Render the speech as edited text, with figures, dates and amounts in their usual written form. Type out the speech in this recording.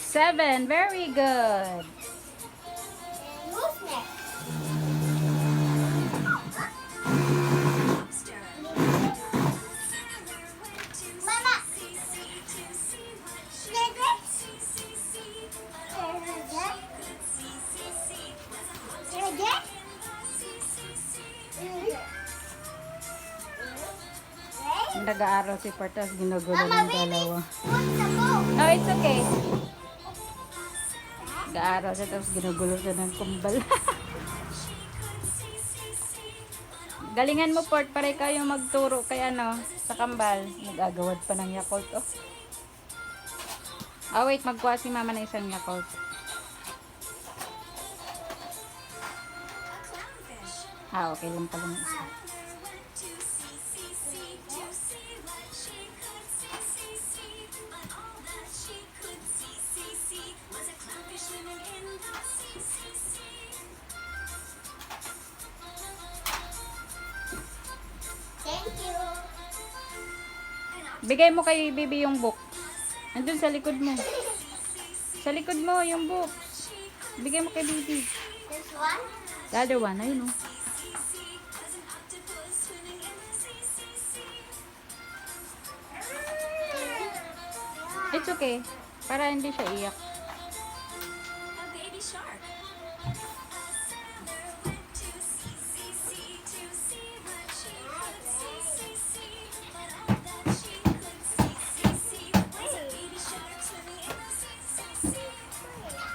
7. Very good. And who's next? Mama. Nag-aaral si Partas, ginugulo Mama, ng baby, dalawa. what's the book? Oh, it's okay. Nag-aaral siya, tapos ginugulo siya ng kumbal. Galingan mo, Port, para ikaw yung magturo kay ano, sa kambal. Nag-agawad pa ng Yakult, oh. Oh, wait, magkuha si mama na isang Yakult. Ah, okay lang pala ng isa. Thank you. Bigay mo kay baby yung book. Andun sa likod mo. Sa likod mo, yung book. Bigay mo kay baby. This one? The other one, ayun oh. It's okay. Para hindi siya iyak.